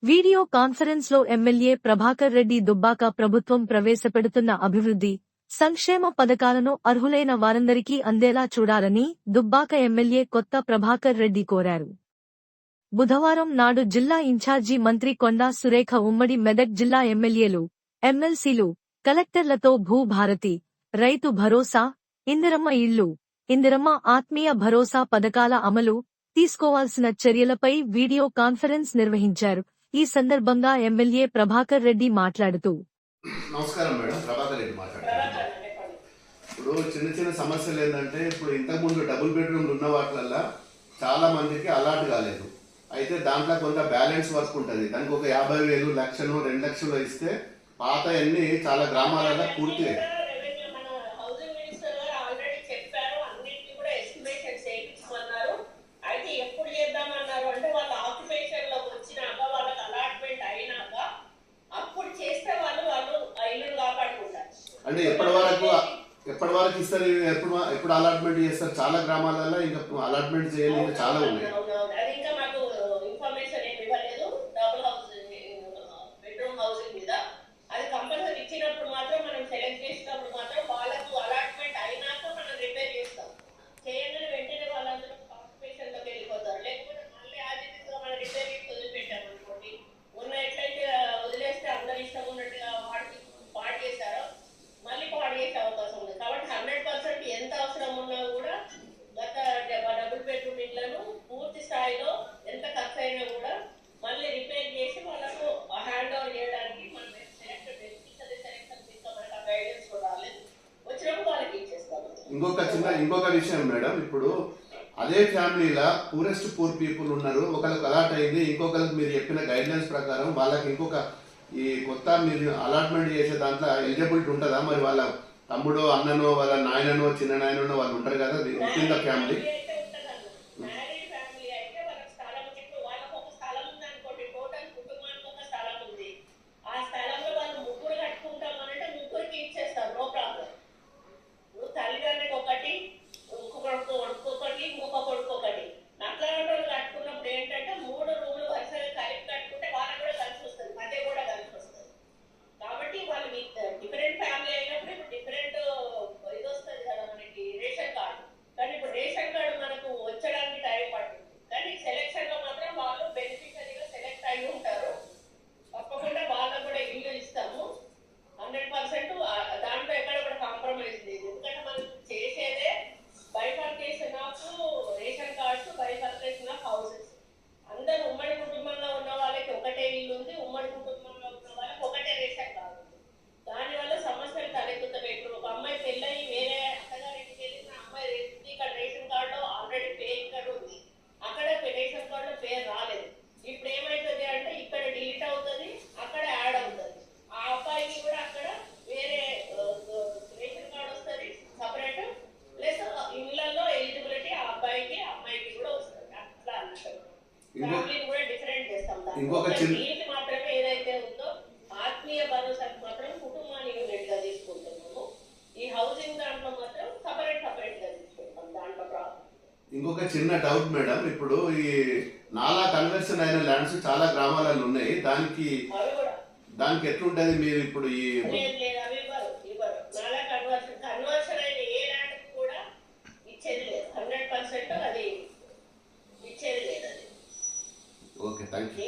Video conference లో MLA Prabhakar Reddy Dubbaka ప్రభుత్వం ప్రవేశపెడుతున్న అభివృద్ధి, సంక్షేమ పథకాలను అర్హులైన వారందరికీ అందేలా చూడాలని దుబ్బాక ఎమ్మెల్యే కొత్త ప్రభాకర్ రెడ్డి కోరారు. బుధవారం నాడు జిల్లా ఇన్ఛార్జి మంత్రి కొండా సురేఖ ఉమ్మడి మెదక్ జిల్లా ఎమ్మెల్యేలు, ఎమ్మెల్సీలు, కలెక్టర్లతో భూభారతి, రైతు భరోసా, ఇందిరమ్మ ఇళ్లు, ఇందిరమ్మ ఆత్మీయ భరోసా పథకాల అమలు, తీసుకోవాల్సిన చర్యలపై వీడియో కాన్ఫరెన్స్ నిర్వహించారు. ఈ సందర్భంగా ఎమ్మెల్యే ప్రభాకర్ రెడ్డి మాట్లాడుతూ, నమస్కారం మేడం, ప్రభాకర్ రెడ్డి మాట్లాడుతున్నాను. ఇప్పుడు చిన్న చిన్న సమస్యలు ఏంటంటే, ఇప్పుడు ఇంతకుముందు డబుల్ బెడ్రూమ్లు ఉన్న వాటిలల్లో చాలా మందికి అలాట్ కాలేదు. అయితే దాంట్లో కొంత బ్యాలెన్స్ వర్క్ ఉంటుంది. దానికి ఒక 50,000, లక్షలు, 2 లక్షలు ఇస్తే పాత అన్ని చాలా గ్రామాలలో పూర్తి అంటే ఎప్పటి వరకు ఇస్తారు, ఎప్పుడు అలాట్మెంట్ చేస్తారు? చాలా గ్రామాలలో ఇంకా అలాట్మెంట్ చేయలేదు, చాలా ఉన్నాయి. ఇంకొక విషయం మేడం, ఇప్పుడు అదే ఫ్యామిలీలో పూరెస్ట్ పూర్ పీపుల్ ఉన్నారు. ఒకరికి అలాట్ అయింది, ఇంకొకరికి మీరు చెప్పిన గైడ్ లైన్స్ ప్రకారం వాళ్ళకి ఇంకొక ఈ కొత్త మీరు అలాట్మెంట్ చేసే దాంట్లో ఎలిజిబిలిటీ ఉంటుందా? మరి వాళ్ళ తమ్ముడో, అన్ననో, వాళ్ళ నాయననో, చిన్న నాయననో వాళ్ళు ఉంటారు కదా విత్ ఇన్ ద ఫ్యామిలీ. ఇంకొక చిన్న ఏదైతే ఉందో ఆత్మీయ భరోసాకు మాత్రం కుటుంబాన్ని యూనిట్ గా తీసుకుంటున్నాము. ఈ హౌసింగ్ దాంట్లో మాత్రం సపరేట్ గా తీసుకుంటాం. దాంట్లో ఇంకొక చిన్న డౌట్ మేడం, ఇప్పుడు ఈ నాలా కన్వర్షన్ అయిన ల్యాండ్స్ చాలా గ్రామాలలో ఉన్నాయి. దానికి ఎట్లుంటది? మీరు ఇప్పుడు ఈ నాలా కన్వర్షన్ అయిన ఏ ల్యాండ్ కూడా ఇచ్చేది లేదు. 100% అది ఇచ్చేది లేదు. Okay, thank you.